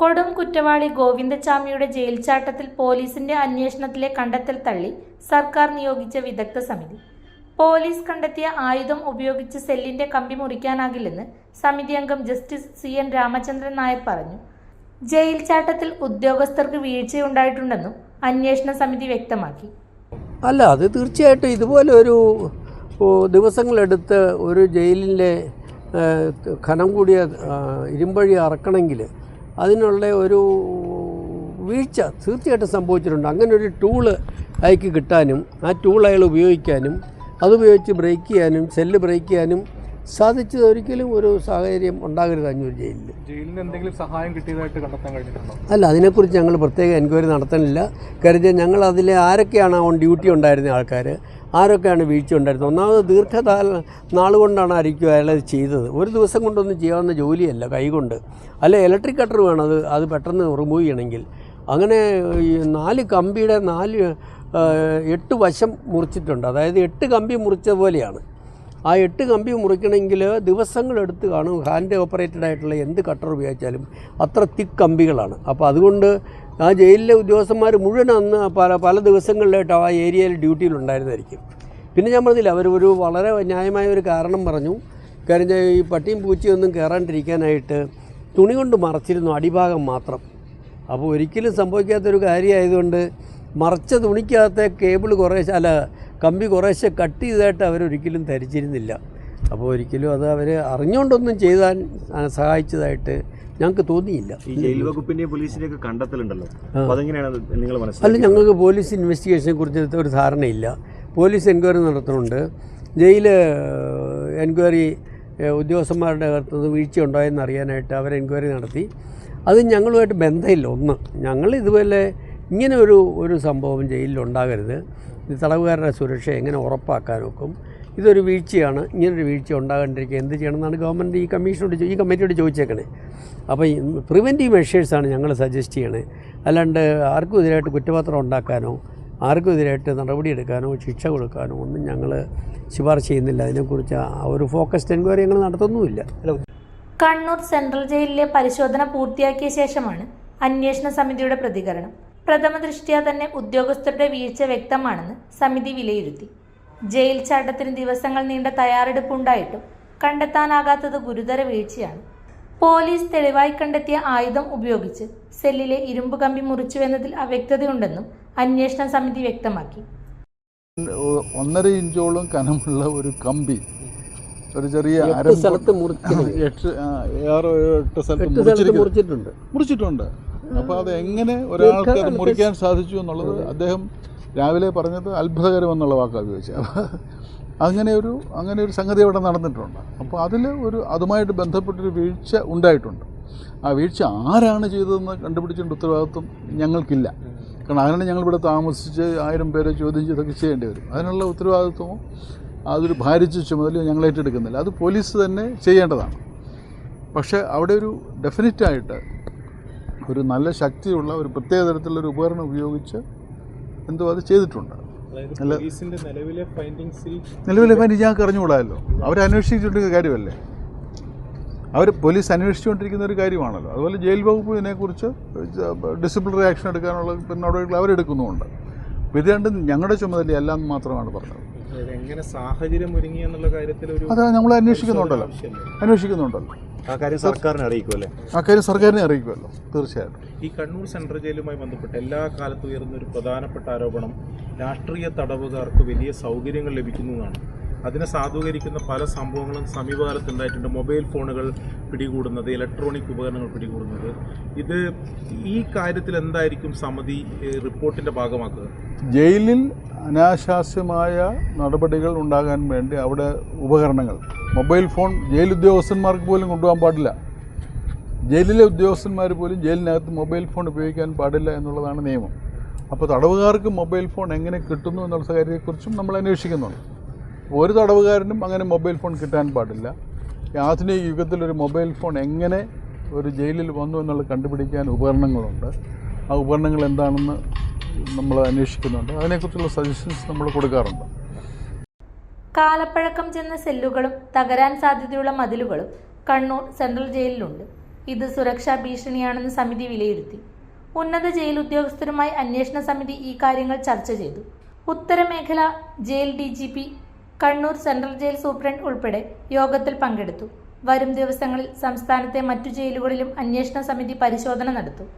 കൊടും കുറ്റവാളി ഗോവിന്ദച്ചാമിയുടെ ജയിൽ ചാട്ടത്തിൽ പോലീസിന്റെ അന്വേഷണത്തിലെ കണ്ടെത്തൽ തള്ളി സർക്കാർ നിയോഗിച്ച വിദഗ്ധ സമിതി. പോലീസ് കണ്ടെത്തിയ ആയുധം ഉപയോഗിച്ച് സെല്ലിന്റെ കമ്പി മുറിക്കാനാകില്ലെന്ന് സമിതി അംഗം ജസ്റ്റിസ് CN രാമചന്ദ്രൻ നായർ പറഞ്ഞു. ജയിൽ ചാട്ടത്തിൽ ഉദ്യോഗസ്ഥർക്ക് വീഴ്ചയുണ്ടായിട്ടുണ്ടെന്നും അന്വേഷണ സമിതി വ്യക്തമാക്കി. അല്ല, അത് തീർച്ചയായിട്ടും ഇതുപോലെ ഒരു ദിവസങ്ങളെടുത്ത് ഒരു ജയിലിലെ ഖനം കൂടിയ ഇരുമ്പഴി അറക്കണമെങ്കിൽ അതിനുള്ള ഒരു വീഴ്ച തീർച്ചയായിട്ടും സംഭവിച്ചിട്ടുണ്ട്. അങ്ങനെ ഒരു ടൂള് അയാൾക്ക് കിട്ടാനും ആ ടൂൾ അയാൾ ഉപയോഗിക്കാനും അതുപയോഗിച്ച് ബ്രേക്ക് ചെയ്യാനും സെല്ല് ബ്രേക്ക് ചെയ്യാനും സാധിച്ചത് ഒരിക്കലും ഒരു സാഹചര്യം ഉണ്ടാകരുത് അഞ്ഞൂർ ജയിലിൽ. ജയിലിന് എന്തെങ്കിലും സഹായം കിട്ടിയതായിട്ട് കണ്ടെത്താൻ കഴിഞ്ഞിട്ടുണ്ടോ? അല്ല, അതിനെക്കുറിച്ച് ഞങ്ങൾ പ്രത്യേക എൻക്വയറി നടത്തണില്ല. കാര്യം ഞങ്ങൾ അതിൽ ആരൊക്കെയാണ് ഓൺ ഡ്യൂട്ടി ഉണ്ടായിരുന്ന ആൾക്കാർ, ആരൊക്കെയാണ് വീഴ്ച ഉണ്ടായിരുന്നത്. ഒന്നാമത് നാളുകൊണ്ടാണ് ആയിരിക്കും അയാളത് ചെയ്തത്. ഒരു ദിവസം കൊണ്ടൊന്നും ചെയ്യാവുന്ന ജോലിയല്ല കൈകൊണ്ട്. അല്ല, ഇലക്ട്രിക് കട്ടർ വേണം അത് പെട്ടെന്ന് റിമൂവ് ചെയ്യണമെങ്കിൽ. അങ്ങനെ 4 കമ്പിയുടെ 8 വശം മുറിച്ചിട്ടുണ്ട്. അതായത് 8 കമ്പി മുറിച്ച പോലെയാണ്. ആ 8 കമ്പി മുറിക്കണമെങ്കിൽ ദിവസങ്ങളെടുത്ത് കാണും. ഹാൻഡ് ഓപ്പറേറ്റഡ് ആയിട്ടുള്ള എന്ത് കട്ടർ ഉപയോഗിച്ചാലും അത്ര തിക്ക് കമ്പികളാണ്. അപ്പോൾ അതുകൊണ്ട് ആ ജയിലിലെ ഉദ്യോഗസ്ഥന്മാർ മുഴുവൻ അന്ന് പല ദിവസങ്ങളിലായിട്ട് ആ ഏരിയയിൽ ഡ്യൂട്ടിയിലുണ്ടായിരുന്നായിരിക്കും. പിന്നെ ഞാൻ പറഞ്ഞില്ല, അവർ വളരെ ന്യായമായ ഒരു കാരണം പറഞ്ഞു. കാര്യം ഈ പട്ടിയും പൂച്ചയൊന്നും കയറാണ്ടിരിക്കാനായിട്ട് തുണി കൊണ്ട് മറച്ചിരുന്നു, അടിഭാഗം മാത്രം. അപ്പോൾ ഒരിക്കലും സംഭവിക്കാത്തൊരു കാര്യമായതുകൊണ്ട് മറച്ച തുണിക്കകത്തെ കേബിൾ കമ്പി കുറേശ്ശെ കട്ട് ചെയ്തതായിട്ട് അവരൊരിക്കലും ധരിച്ചിരുന്നില്ല. അപ്പോൾ ഒരിക്കലും അത് അവർ അറിഞ്ഞുകൊണ്ടൊന്നും ചെയ്താൻ സഹായിച്ചതായിട്ട് ഞങ്ങൾക്ക് തോന്നിയില്ല. ഈ ജയിൽ വകുപ്പിൻ്റെയും പോലീസിൻ്റെയൊക്കെ കണ്ടെത്തലുണ്ടല്ലോ, അതെങ്ങനെയാണ് നിങ്ങൾ മനസ്സിലാക്കുന്നത്? അല്ല, ഞങ്ങൾക്ക് പോലീസ് ഇൻവെസ്റ്റിഗേഷനെ കുറിച്ച് ഒരു ധാരണയില്ല. പോലീസ് എൻക്വയറി നടത്തുന്നുണ്ട്. ജയിൽ എൻക്വയറി ഉദ്യോഗസ്ഥന്മാരുടെ അകത്തുനിന്ന് വീഴ്ച ഉണ്ടായെന്ന് അറിയാനായിട്ട് അവർ എൻക്വയറി നടത്തി. അത് ഞങ്ങളുമായിട്ട് ബന്ധമില്ല. ഞങ്ങൾ ഇതുപോലെ ഇങ്ങനെ ഒരു സംഭവം ജയിലിലുണ്ടാകരുത്. തടവുകാരുടെ സുരക്ഷ എങ്ങനെ ഉറപ്പാക്കാൻ നോക്കും? ഇതൊരു വീഴ്ചയാണ്. ഇങ്ങനൊരു വീഴ്ച ഉണ്ടാകാണ്ടിരിക്കുക എന്ത് ചെയ്യണമെന്നാണ് ഗവൺമെൻറ് ഈ കമ്മിറ്റിയോട് ചോദിച്ചേക്കണേ. അപ്പോൾ ഈ പ്രിവെൻറ്റീവ് മെഷേഴ്സാണ് ഞങ്ങൾ സജസ്റ്റ് ചെയ്യണേ. അല്ലാണ്ട് ആർക്കും എതിരായിട്ട് കുറ്റപത്രം ഉണ്ടാക്കാനോ ആർക്കും എതിരായിട്ട് നടപടിയെടുക്കാനോ ശിക്ഷ കൊടുക്കാനോ ഒന്നും ഞങ്ങൾ ശുപാർശ ചെയ്യുന്നില്ല. അതിനെക്കുറിച്ച് ഒരു ഫോക്കസ്ഡ് എൻക്വയറി ഞങ്ങൾ നടത്തുന്നുമില്ല. കണ്ണൂർ സെൻട്രൽ ജയിലിലെ പരിശോധന പൂർത്തിയാക്കിയ ശേഷമാണ് അന്വേഷണ സമിതിയുടെ പ്രതികരണം. പ്രഥമ ദൃഷ്ട്യാ തന്നെ ഉദ്യോഗസ്ഥരുടെ വീഴ്ച വ്യക്തമാണെന്ന് സമിതി വിലയിരുത്തി. ജയിൽ ചാട്ടത്തിന് ദിവസങ്ങൾ നീണ്ട തയ്യാറെടുപ്പുണ്ടായിട്ടും കണ്ടെത്താനാകാത്തത് ഗുരുതര വീഴ്ചയാണ്. പോലീസ് തെളിവായി കണ്ടെത്തിയ ആയുധം ഉപയോഗിച്ച് സെല്ലിലെ ഇരുമ്പ് കമ്പി മുറിച്ചുവെന്നതിൽ അവ്യക്തതയുണ്ടെന്നും അന്വേഷണ സമിതി വ്യക്തമാക്കി. 1.5 ഇഞ്ചോളം കനമുള്ള ഒരു കമ്പി ഒരു ചെറിയ 8 സ്ഥലത്ത് മുറിച്ചിട്ടുണ്ട്. അപ്പോൾ അത് എങ്ങനെ ഒരാൾക്ക് അത് മുറിക്കാൻ സാധിച്ചു എന്നുള്ളത് അദ്ദേഹം രാവിലെ പറഞ്ഞത് അത്ഭുതകരമെന്നുള്ള വാക്കാണ് ഉപയോഗിച്ചത്. അങ്ങനെ ഒരു സംഗതി അവിടെ നടന്നിട്ടുണ്ട്. അപ്പോൾ അതുമായിട്ട് ബന്ധപ്പെട്ടൊരു വീഴ്ച ഉണ്ടായിട്ടുണ്ട്. ആ വീഴ്ച ആരാണ് ചെയ്തതെന്ന് കണ്ടുപിടിച്ചേണ്ട ഉത്തരവാദിത്വം ഞങ്ങൾക്കില്ല. കാരണം അങ്ങനെ ഞങ്ങളിവിടെ താമസിച്ച് 1000 പേരെ ചോദ്യം ചെയ്തൊക്കെ ചെയ്യേണ്ടി വരും. അതിനുള്ള ഉത്തരവാദിത്വമോ അതൊരു ഭാരിച്ച ചുമതലയോ ഞങ്ങൾ ഏറ്റെടുക്കുന്നില്ല. അത് പോലീസ് തന്നെ ചെയ്യേണ്ടതാണ്. പക്ഷേ അവിടെ ഒരു ഡെഫിനറ്റായിട്ട് ഒരു നല്ല ശക്തിയുള്ള ഒരു പ്രത്യേക തരത്തിലുള്ളൊരു ഉപകരണം ഉപയോഗിച്ച് അത് ചെയ്തിട്ടുണ്ട്. നിലവിലെ ഫൈൻഡിങ്സ് ഞങ്ങൾക്ക് അറിഞ്ഞുകൂടാമല്ലോ. അവരന്വേഷിച്ചിട്ടുള്ള കാര്യമല്ലേ, പോലീസ് അന്വേഷിച്ചുകൊണ്ടിരിക്കുന്ന ഒരു കാര്യമാണല്ലോ. അതുപോലെ ജയിൽ വകുപ്പ് ഇതിനെക്കുറിച്ച് ഡിസിപ്ലിനറി ആക്ഷൻ എടുക്കാനുള്ള നടപടികൾ അവരെടുക്കുന്നുമുണ്ട്. ഇത് രണ്ടും ഞങ്ങളുടെ ചുമതലയല്ല എന്ന് മാത്രമാണ് പറഞ്ഞത്. എങ്ങനെ സാഹചര്യം ഒരുങ്ങി എന്നുള്ള കാര്യത്തിൽ അത് നമ്മൾ അന്വേഷിക്കുന്നുണ്ടല്ലോ. ആ കാര്യം സർക്കാരിനെ അറിയിക്കുമല്ലേ? ആ കാര്യം സർക്കാരിനെ അറിയിക്കുമല്ലോ, തീർച്ചയായിട്ടും. ഈ കണ്ണൂർ സെൻട്രൽ ജയിലുമായി ബന്ധപ്പെട്ട് എല്ലാ കാലത്തും ഉയർന്ന ഒരു പ്രധാനപ്പെട്ട ആരോപണം രാഷ്ട്രീയ തടവുകാർക്ക് വലിയ സൗകര്യങ്ങൾ ലഭിക്കുന്നതാണ്. അതിനെ സാധൂകരിക്കുന്ന പല സംഭവങ്ങളും സമീപകാലത്ത് ഉണ്ടായിട്ടുണ്ട്. മൊബൈൽ ഫോണുകൾ പിടികൂടുന്നത്, ഇലക്ട്രോണിക് ഉപകരണങ്ങൾ പിടികൂടുന്നത്. ഈ കാര്യത്തിൽ എന്തായിരിക്കും സമിതി റിപ്പോർട്ടിൻ്റെ ഭാഗമാക്കുക? ജയിലിൽ അനാശാസ്യമായ നടപടികൾ ഉണ്ടാകാൻ വേണ്ടി അവിടെ ഉപകരണങ്ങൾ, മൊബൈൽ ഫോൺ ജയിൽ ഉദ്യോഗസ്ഥന്മാർക്ക് പോലും കൊണ്ടുപോകാൻ പാടില്ല. ജയിലിലെ ഉദ്യോഗസ്ഥന്മാർ പോലും ജയിലിനകത്ത് മൊബൈൽ ഫോൺ ഉപയോഗിക്കാൻ പാടില്ല എന്നുള്ളതാണ് നിയമം. അപ്പോൾ തടവുകാർക്ക് മൊബൈൽ ഫോൺ എങ്ങനെ കിട്ടുന്നു എന്നുള്ള കാര്യത്തെക്കുറിച്ചും നമ്മൾ അന്വേഷിക്കുന്നുണ്ട്. ഒരു തടവുകാരനും അങ്ങനെ മൊബൈൽ ഫോൺ കിട്ടാൻ പാടില്ല. ആധുനിക യുഗത്തിൽ ഒരു മൊബൈൽ ഫോൺ എങ്ങനെ ഒരു ജയിലിൽ വന്നു എന്നുള്ളത് കണ്ടുപിടിക്കാൻ ഉപകരണങ്ങളുണ്ട്. ആ ഉപകരണങ്ങൾ എന്താണെന്ന് നമ്മൾ അന്വേഷിക്കുന്നുണ്ട്. അതിനെക്കുറിച്ചുള്ള സജഷൻസ് നമ്മൾ കൊടുക്കാറുണ്ട്. കാലപ്പഴക്കം ചെന്ന സെല്ലുകളും തകരാൻ സാധ്യതയുള്ള മതിലുകളും കണ്ണൂർ സെൻട്രൽ ജയിലിലുണ്ട്. ഇത് സുരക്ഷാ ഭീഷണിയാണെന്ന് സമിതി വിലയിരുത്തി. ഉന്നത ജയിൽ ഉദ്യോഗസ്ഥരുമായി അന്വേഷണ സമിതി ഈ കാര്യങ്ങൾ ചർച്ച ചെയ്തു. ഉത്തരമേഖല jail DGP, Kannur central jail superintendent ഉൾപ്പെടെ യോഗത്തിൽ പങ്കെടുത്തു. വരും ദിവസങ്ങളിൽ സംസ്ഥാനത്തെ മറ്റു ജയിലുകളിലും അന്വേഷണ സമിതി പരിശോധന നടത്തും.